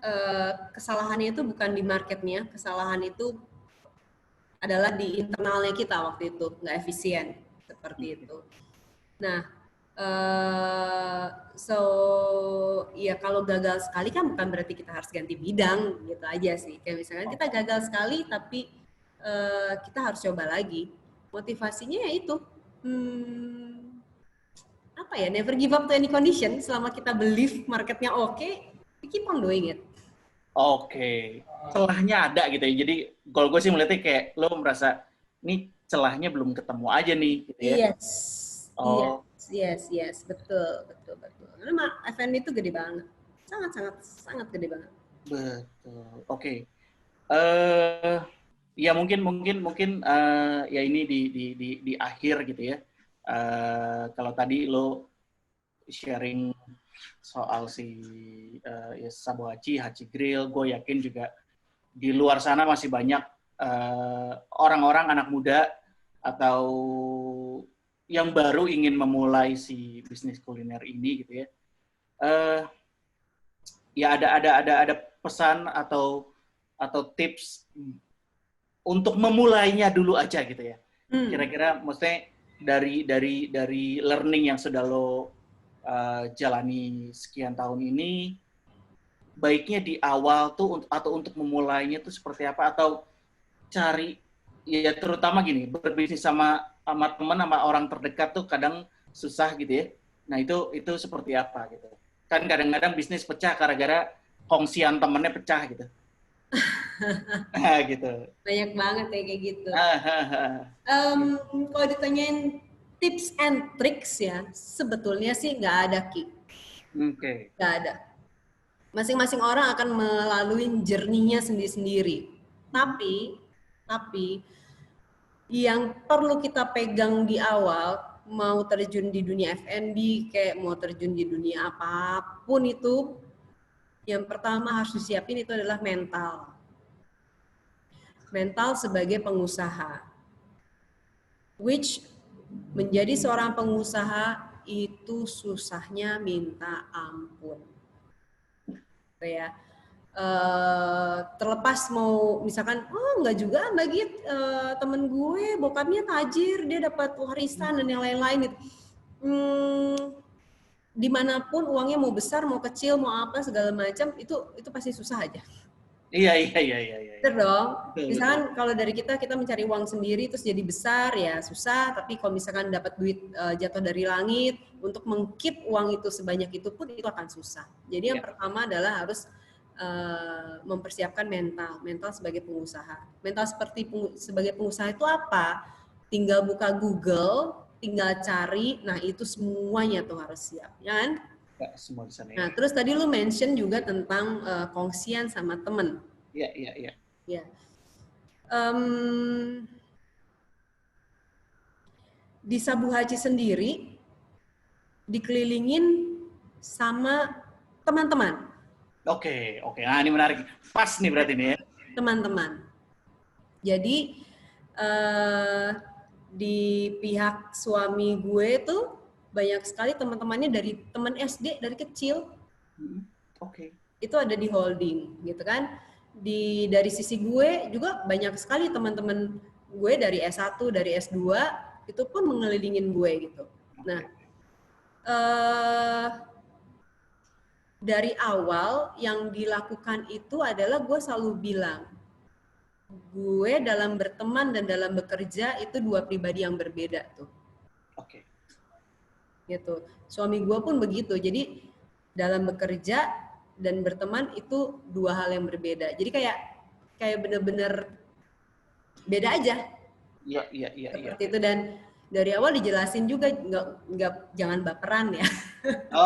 kesalahannya itu bukan di marketnya, kesalahan itu adalah di internalnya kita waktu itu, nggak efisien, seperti itu. Nah, ya kalau gagal sekali kan bukan berarti kita harus ganti bidang, gitu aja sih. Kayak misalkan kita gagal sekali, tapi kita harus coba lagi. Motivasinya ya itu, apa ya, never give up to any condition. Selama kita believe marketnya oke, we keep on doing it. Oke. Celahnya ada gitu ya. Jadi kalau gue sih melihatnya kayak lo merasa ini celahnya belum ketemu aja nih gitu ya. Yes, betul. Karena F&B itu gede banget. Sangat gede banget. Betul. Oke. Ya mungkin ya ini di akhir gitu ya. Kalau tadi lo sharing soal si Sabo Haji Grill, gue yakin juga di luar sana masih banyak orang-orang anak muda atau yang baru ingin memulai si bisnis kuliner ini gitu ya. uh, ya ada pesan atau tips untuk memulainya dulu aja gitu ya. Kira-kira maksudnya dari learning yang sudah lo jalani sekian tahun ini, baiknya di awal tuh atau untuk memulainya tuh seperti apa, atau cari ya, terutama gini, berbisnis sama teman sama orang terdekat tuh kadang susah gitu ya. Nah itu seperti apa gitu. Kan kadang-kadang bisnis pecah gara-gara kongsian temennya pecah gitu. Gitu. Banyak banget ya kayak gitu. Kalau ditanyain tips and tricks ya, sebetulnya sih nggak ada, Ki. Oke. Nggak ada. Masing-masing orang akan melalui journey-nya sendiri-sendiri. Tapi yang perlu kita pegang di awal, mau terjun di dunia F&B, kayak mau terjun di dunia apapun itu, yang pertama harus disiapin itu adalah mental. Mental sebagai pengusaha. Which menjadi seorang pengusaha itu susahnya minta ampun. Ya. Terlepas mau misalkan, oh enggak juga Mbak Git, temen gue bokapnya tajir, dia dapat warisan dan yang lain-lain. Dimanapun uangnya mau besar, mau kecil, mau apa segala macam, itu pasti susah aja. Iya. Betul dong. Misalkan kalau dari kita mencari uang sendiri terus jadi besar ya susah, tapi kalau misalkan dapat duit jatuh dari langit, untuk mengkeep uang itu sebanyak itu pun itu akan susah. Jadi yang pertama adalah harus mempersiapkan mental sebagai pengusaha. Mental sebagai pengusaha itu apa? Tinggal buka Google, tinggal cari, nah itu semuanya tuh harus siap, ya kan? Ya, semua di sana. Nah, terus tadi lu mention juga tentang kongsian sama temen. Iya. Ya. Di Sabu Haji sendiri dikelilingin sama teman-teman. Oke. Nah, ini menarik. Pas nih berarti nih ya. Teman-teman. Jadi di pihak suami gue tuh banyak sekali teman-temannya dari teman SD dari kecil. Oke. Itu ada di holding, gitu kan. Dari sisi gue juga banyak sekali teman-teman gue dari S1, dari S2 itu pun mengelilingin gue gitu. Nah, dari awal yang dilakukan itu adalah gue selalu bilang, gue dalam berteman dan dalam bekerja itu dua pribadi yang berbeda tuh. Oke. Gitu. Suami gue pun begitu. Jadi dalam bekerja dan berteman itu dua hal yang berbeda. Jadi kayak bener-bener beda aja. Iya. Seperti itu, dan dari awal dijelasin juga nggak jangan baperan ya.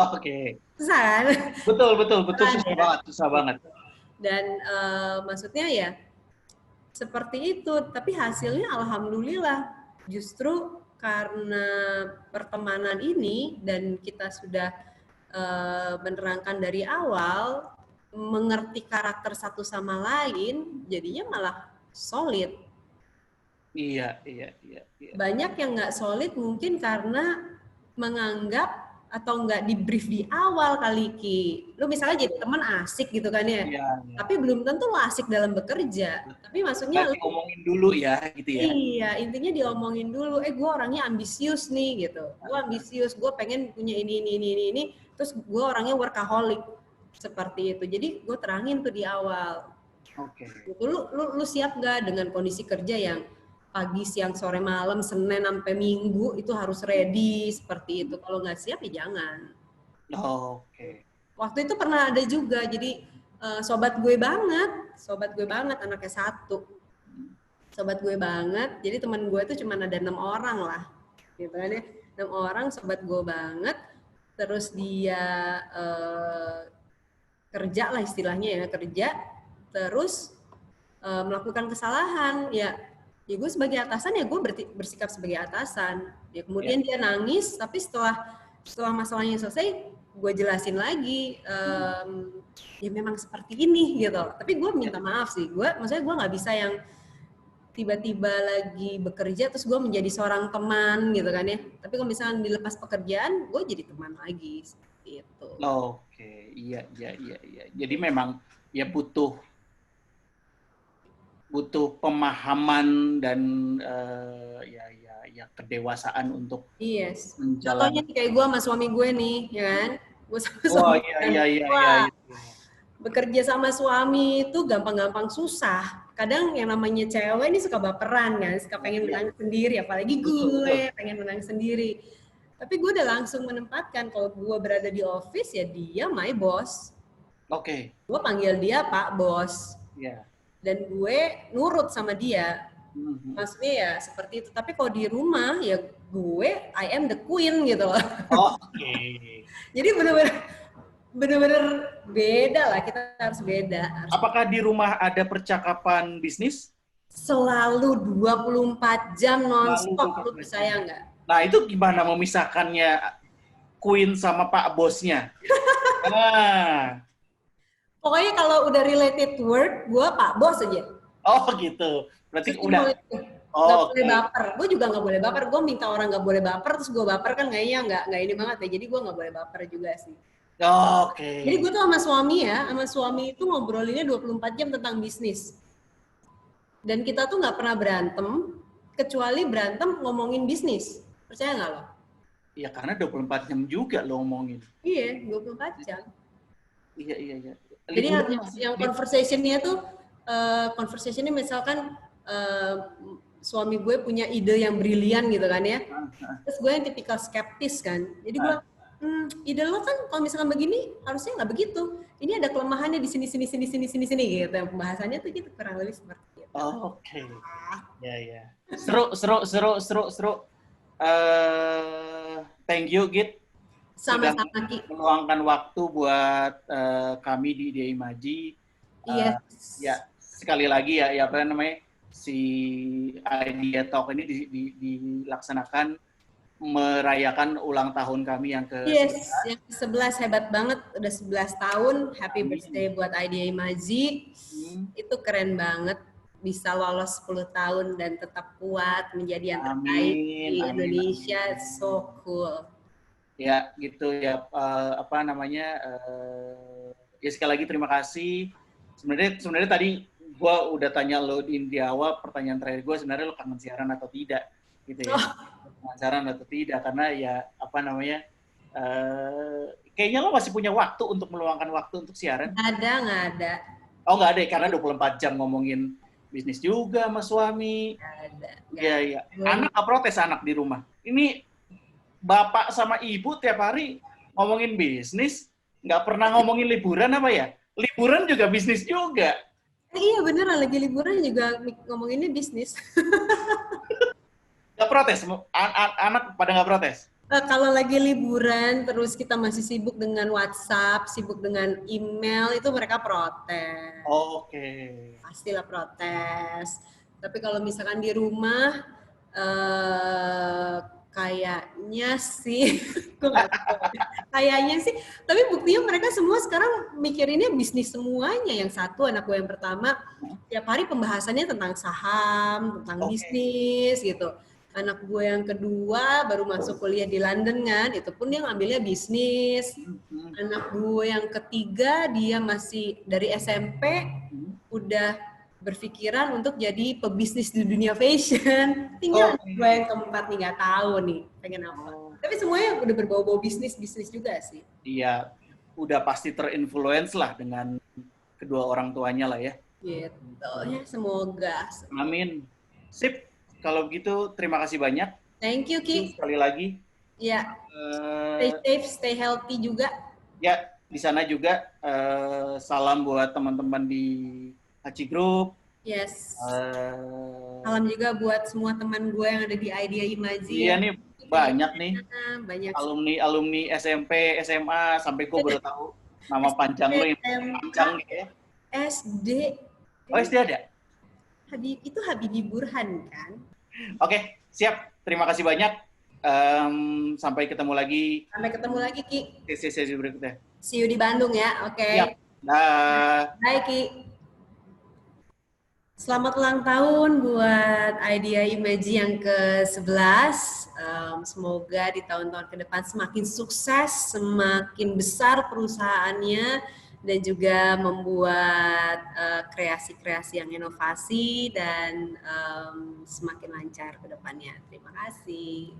Oke. Susah kan? Betul susah banget. Dan maksudnya ya seperti itu, tapi hasilnya alhamdulillah justru karena pertemanan ini dan kita sudah menerangkan dari awal, mengerti karakter satu sama lain, jadinya malah solid. Iya. Banyak yang nggak solid mungkin karena menganggap atau nggak di brief di awal kali, Ki. Lu misalnya jadi teman asik gitu kan ya. Iya. Tapi belum tentu lu asik dalam bekerja. Tapi maksudnya lu diomongin dulu ya gitu ya. Iya, intinya diomongin dulu. Gue orangnya ambisius nih gitu. Gue ambisius, gue pengen punya ini. Terus gue orangnya workaholic seperti itu. Jadi gue terangin tuh di awal. Oke. Lu siap gak dengan kondisi kerja yang pagi, siang, sore, malam, Senin sampai Minggu itu harus ready seperti itu. Kalau nggak siap ya jangan. Oke. Waktu itu pernah ada juga. Jadi sobat gue banget anaknya satu. Sobat gue banget. Jadi teman gue itu cuma ada 6 orang lah, gitu kan ya. 6 orang sobat gue banget. Terus dia kerja lah istilahnya ya, kerja. Terus melakukan kesalahan, ya gue sebagai atasan ya gue bersikap sebagai atasan. Ya kemudian dia nangis, tapi setelah masalahnya selesai, gue jelasin lagi, ya memang seperti ini gitu. Tapi gue minta maaf sih, maksudnya gue nggak bisa yang tiba-tiba lagi bekerja terus gue menjadi seorang teman gitu kan ya. Tapi kalau misalnya dilepas pekerjaan, gue jadi teman lagi seperti itu. Iya. Jadi memang ya butuh pemahaman dan ya kedewasaan untuk Yes. Contohnya menjalani. nih kayak gue sama suami gue nih, ya kan? Gue sama Oh suami kan. Wah, iya. bekerja sama suami itu gampang-gampang susah. Kadang yang namanya cewek ini suka baperan kan, suka pengen Iya. menang sendiri, apalagi Betul. gue pengen menang sendiri. Tapi gue udah langsung menempatkan kalau gue berada di office ya dia my boss. Oke. Gue panggil dia Pak Bos. Iya. Dan gue nurut sama dia. Mhm. Maksudnya ya seperti itu. Tapi kalau di rumah ya gue I am the queen gitu loh. Oke. Jadi bener-bener beda lah, kita harus beda. Apakah di rumah ada percakapan bisnis? Selalu 24 jam Lalu non-stop, lu percaya nggak? Nah, itu gimana memisahkannya Queen sama Pak Bosnya? Nah. Pokoknya kalau udah related to work, gue Pak Bos aja. Oh gitu. Berarti udah. Nggak boleh baper. Gue juga nggak boleh baper. Gue minta orang nggak boleh baper, terus gue baper kan kayaknya nggak ini banget ya. Jadi gue nggak boleh baper juga sih. Oke. Jadi gue tuh sama suami itu ngobrolinnya 24 jam tentang bisnis. Dan kita tuh nggak pernah berantem, kecuali berantem ngomongin bisnis. Percaya nggak lo? Iya, karena 24 jam juga lo ngomongin. Iya, 24 jam. Iya. Jadi yang conversation-nya tuh, conversation-nya misalkan suami gue punya ide yang brilian gitu kan ya. Terus gue yang tipikal skeptis kan. Jadi gue, ide lo kan kalau misalkan begini harusnya nggak begitu. Ini ada kelemahannya di sini gitu. Yang pembahasannya tuh gitu kurang lebih seperti itu. Oke. Ya. Seru. Thank you, Git. Sama-sama, Ki. Meluangkan waktu buat kami di DI Maji. Yes. Ya, sekali lagi ya apa namanya, si Idea Talk ini dilaksanakan merayakan ulang tahun kami yang ke-11. Yes, yang ke-11 hebat banget, udah 11 tahun. Happy birthday buat Idea Maji. Itu keren banget. Bisa lolos 10 tahun dan tetap kuat menjadi yang terbaik di Indonesia. So cool. Ya, gitu ya. Apa namanya? Ya sekali lagi terima kasih. Sebenarnya tadi gue udah tanya lo di awal, pertanyaan terakhir gue sebenarnya lo kangen siaran atau tidak, gitu ya. Kangen siaran atau tidak, karena ya apa namanya? Kayaknya lo masih punya waktu untuk meluangkan waktu untuk siaran. Nggak ada. Oh, nggak ada, karena 24 jam ngomongin bisnis juga sama suami. Iya. Anak nggak protes, anak di rumah. Ini bapak sama ibu tiap hari ngomongin bisnis, nggak pernah ngomongin liburan apa ya? Liburan juga bisnis juga. Iya beneran, lagi liburan juga ngomonginnya bisnis. Nggak protes? Anak pada nggak protes? Kalau lagi liburan, terus kita masih sibuk dengan WhatsApp, sibuk dengan email, itu mereka protes. Oke. Pastilah protes. Tapi kalau misalkan di rumah, kayaknya sih, kayaknya sih. Tapi buktinya mereka semua sekarang mikirinnya bisnis semuanya. Yang satu, anak gue yang pertama, tiap hari pembahasannya tentang saham, tentang bisnis gitu. Anak gue yang kedua baru masuk kuliah di London kan, itu pun dia ngambilnya bisnis. Anak gue yang ketiga dia masih dari SMP udah berpikiran untuk jadi pebisnis di dunia fashion. Tinggal gue yang keempat nih nggak tahu nih pengen apa. Tapi semuanya udah berbau-bau bisnis juga sih. Iya, udah pasti terinfluence lah dengan kedua orang tuanya lah ya. Gitu ya, semoga. Amin. Sip. Kalau begitu, terima kasih banyak. Thank you, Ki. Sekali lagi. Ya. Stay safe, stay healthy juga. Ya, di sana juga salam buat teman-teman di Haji Group. Yes. Salam juga buat semua teman gue yang ada di Idea Imaji. Iya nih, banyak nih. Banyak. Alumni SMP, SMA, sampai gue baru tahu nama panjang lo yang panjang ya. SD. Oh, SD ada? Itu Habibie Burhan kan? Oke, siap. Terima kasih banyak. Sampai ketemu lagi. Ki. Sesi berikutnya. See you di Bandung ya, oke. Siap. Dah. Bye, Ki. Selamat ulang tahun buat Idea Imagine yang ke-11. Semoga di tahun-tahun ke depan semakin sukses, semakin besar perusahaannya, dan juga membuat kreasi-kreasi yang inovasi dan semakin lancar ke depannya. Terima kasih.